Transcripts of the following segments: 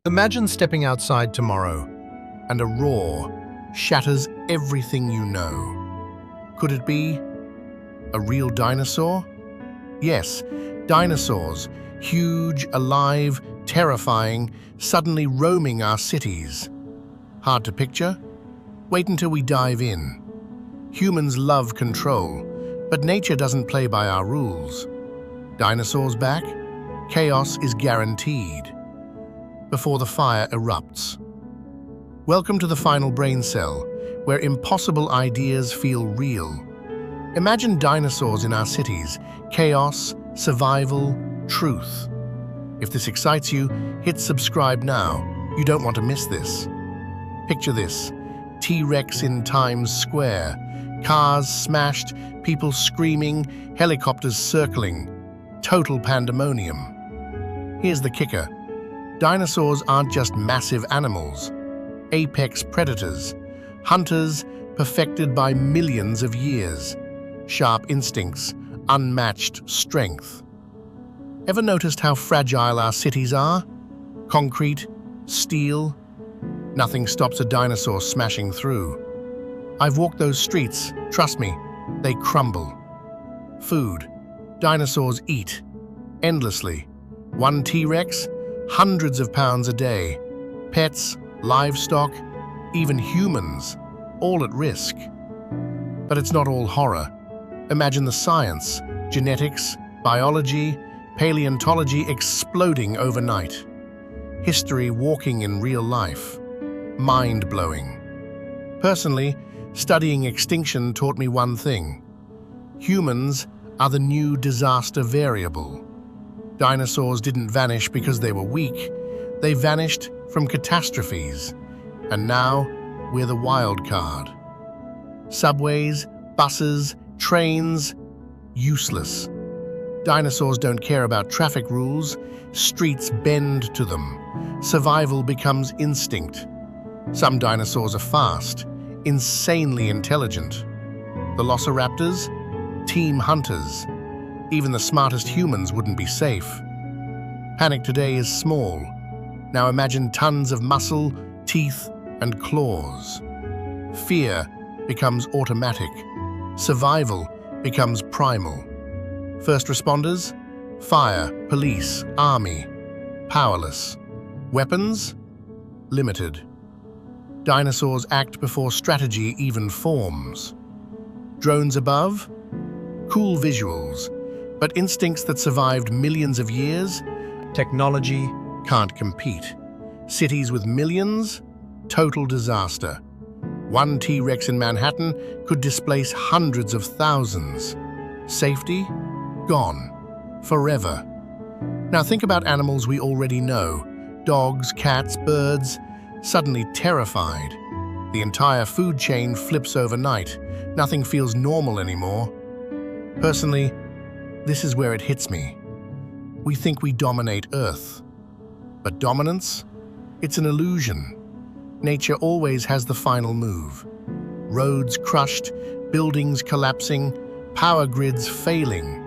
Imagine stepping outside tomorrow and a roar shatters everything you know. Could it be a real dinosaur? Yes, dinosaurs, huge, alive, terrifying, suddenly roaming our cities. Hard to picture? Wait until we dive in. Humans love control, but nature doesn't play by our rules. Dinosaurs back? Chaos is guaranteed. Before the fire erupts. Welcome to the final Braincell, where impossible ideas feel real. Imagine dinosaurs in our cities, chaos, survival, truth. If this excites you, hit subscribe now. You don't want to miss this. Picture this, T-Rex in Times Square, cars smashed, people screaming, helicopters circling, total pandemonium. Here's the kicker. Dinosaurs aren't just massive animals, apex predators, hunters perfected by millions of years, sharp instincts, unmatched strength. Ever noticed how fragile our cities are? Concrete, steel, nothing stops a dinosaur smashing through. I've walked those streets, trust me, they crumble. Food. Dinosaurs eat, endlessly. One T-Rex, hundreds of pounds a day. Pets, livestock, even humans, all at risk. But it's not all horror. Imagine the science, genetics, biology, paleontology exploding overnight. History walking in real life. Mind-blowing. Personally, studying extinction taught me one thing. Humans are the new disaster variable. Dinosaurs didn't vanish because they were weak. They vanished from catastrophes. And now, we're the wild card. Subways, buses, trains, useless. Dinosaurs don't care about traffic rules. Streets bend to them. Survival becomes instinct. Some dinosaurs are fast, insanely intelligent. Velociraptors, team hunters. Even the smartest humans wouldn't be safe. Panic today is small. Now imagine tons of muscle, teeth, and claws. Fear becomes automatic. Survival becomes primal. First responders? Fire, police, army. Powerless. Weapons? Limited. Dinosaurs act before strategy even forms. Drones above? Cool visuals. But instincts that survived millions of years, technology can't compete. Cities with millions, total disaster. One T-Rex in Manhattan could displace hundreds of thousands. Safety? Gone. Forever. Now think about animals we already know. Dogs, cats, birds, suddenly terrified. The entire food chain flips overnight. Nothing feels normal anymore. Personally, this is where it hits me. We think we dominate Earth. But dominance? It's an illusion. Nature always has the final move. Roads crushed, buildings collapsing, power grids failing.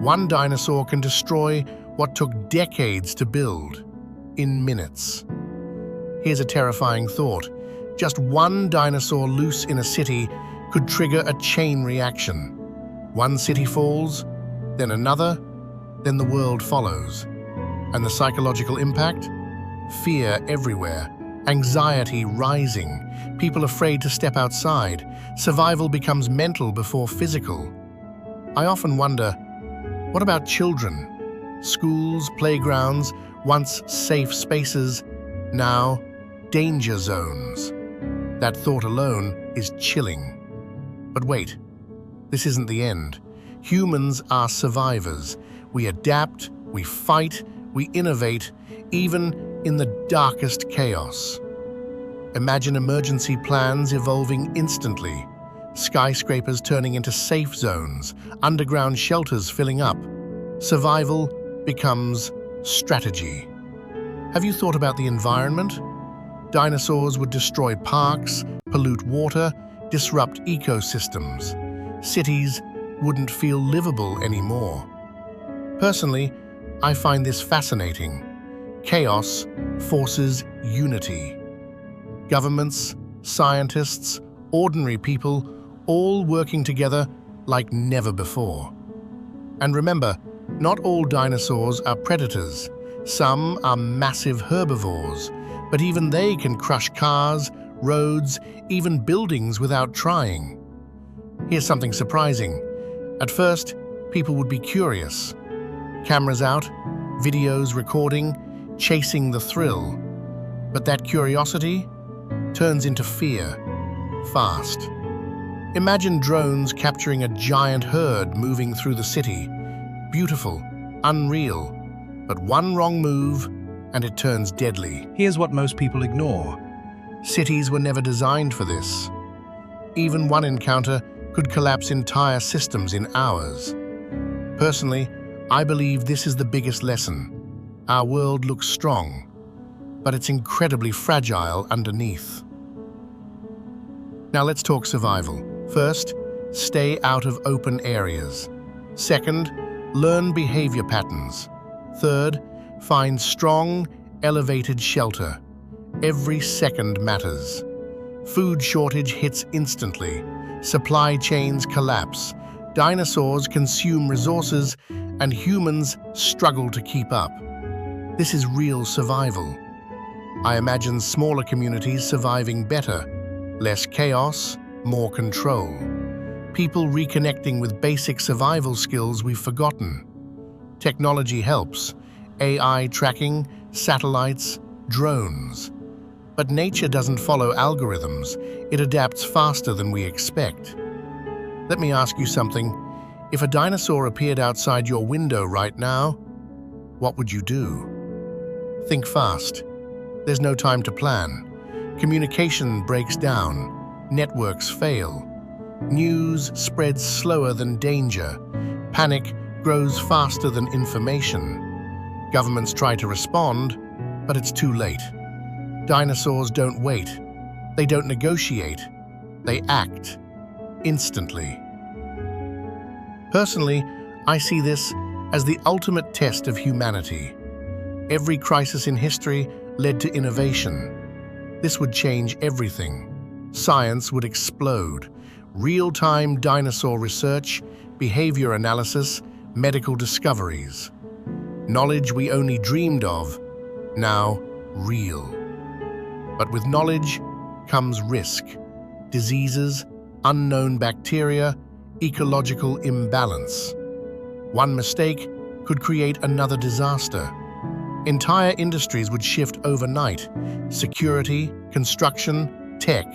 One dinosaur can destroy what took decades to build, in minutes. Here's a terrifying thought. Just one dinosaur loose in a city could trigger a chain reaction. One city falls, then another, then the world follows. And the psychological impact? Fear everywhere, anxiety rising, people afraid to step outside. Survival becomes mental before physical. I often wonder, what about children? Schools, playgrounds, once safe spaces, now danger zones. That thought alone is chilling. But wait, this isn't the end. Humans are survivors. We adapt, we fight, we innovate, even in the darkest chaos. Imagine emergency plans evolving instantly, skyscrapers turning into safe zones, underground shelters filling up. Survival becomes strategy. Have you thought about the environment? Dinosaurs would destroy parks, pollute water, disrupt ecosystems. Cities wouldn't feel livable anymore. Personally, I find this fascinating. Chaos forces unity. Governments, scientists, ordinary people, all working together like never before. And remember, not all dinosaurs are predators. Some are massive herbivores, but even they can crush cars, roads, even buildings without trying. Here's something surprising. At first, people would be curious. Cameras out, videos recording, chasing the thrill. But that curiosity turns into fear, fast. Imagine drones capturing a giant herd moving through the city. Beautiful, unreal, but one wrong move and it turns deadly. Here's what most people ignore. Cities were never designed for this. Even one encounter could collapse entire systems in hours. Personally, I believe this is the biggest lesson. Our world looks strong, but it's incredibly fragile underneath. Now let's talk survival. First, stay out of open areas. Second, learn behavior patterns. Third, find strong, elevated shelter. Every second matters. Food shortage hits instantly. Supply chains collapse. Dinosaurs consume resources, and humans struggle to keep up. This is real survival. I imagine smaller communities surviving better. Less chaos, more control. People reconnecting with basic survival skills we've forgotten. Technology helps. AI tracking, satellites, drones. But nature doesn't follow algorithms. It adapts faster than we expect. Let me ask you something. If a dinosaur appeared outside your window right now, what would you do? Think fast. There's no time to plan. Communication breaks down. Networks fail. News spreads slower than danger. Panic grows faster than information. Governments try to respond, but it's too late. Dinosaurs don't wait. They don't negotiate. They act instantly. Personally, I see this as the ultimate test of humanity. Every crisis in history led to innovation. This would change everything. Science would explode. Real-time dinosaur research, behavior analysis, medical discoveries. Knowledge we only dreamed of, now real. But with knowledge comes risk. Diseases, unknown bacteria, ecological imbalance. One mistake could create another disaster. Entire industries would shift overnight. Security, construction, tech.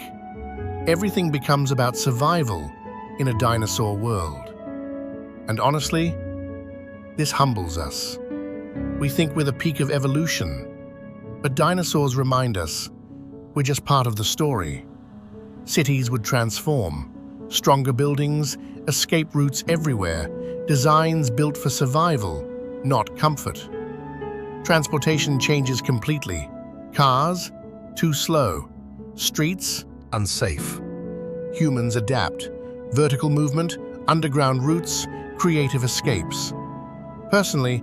Everything becomes about survival in a dinosaur world. And honestly, this humbles us. We think we're the peak of evolution, but dinosaurs remind us we're just part of the story. Cities would transform. Stronger buildings, escape routes everywhere, designs built for survival, not comfort. Transportation changes completely. Cars, too slow. Streets, unsafe. Humans adapt. Vertical movement, underground routes, creative escapes. Personally,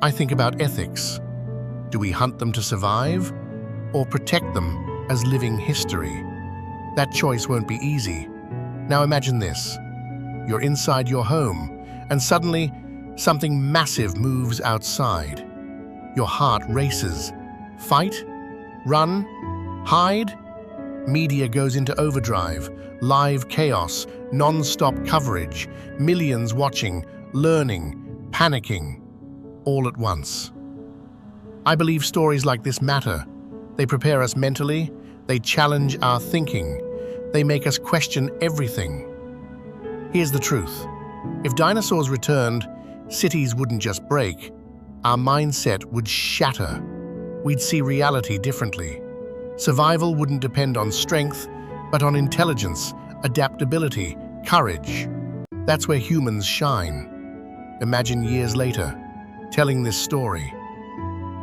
I think about ethics. Do we hunt them to survive, or protect them as living history? That choice won't be easy. Now imagine this. You're inside your home, and suddenly, something massive moves outside. Your heart races. Fight? Run? Hide? Media goes into overdrive. Live chaos, non-stop coverage, millions watching, learning, panicking, all at once. I believe stories like this matter. They prepare us mentally, they challenge our thinking, they make us question everything. Here's the truth. If dinosaurs returned, cities wouldn't just break. Our mindset would shatter. We'd see reality differently. Survival wouldn't depend on strength, but on intelligence, adaptability, courage. That's where humans shine. Imagine years later, telling this story.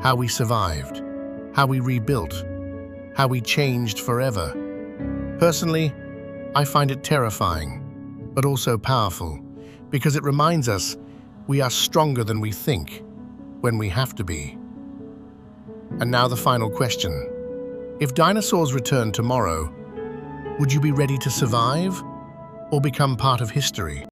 How we survived, how we rebuilt, how we changed forever. Personally, I find it terrifying, but also powerful, because it reminds us we are stronger than we think when we have to be. And now the final question. If dinosaurs returned tomorrow, would you be ready to survive or become part of history?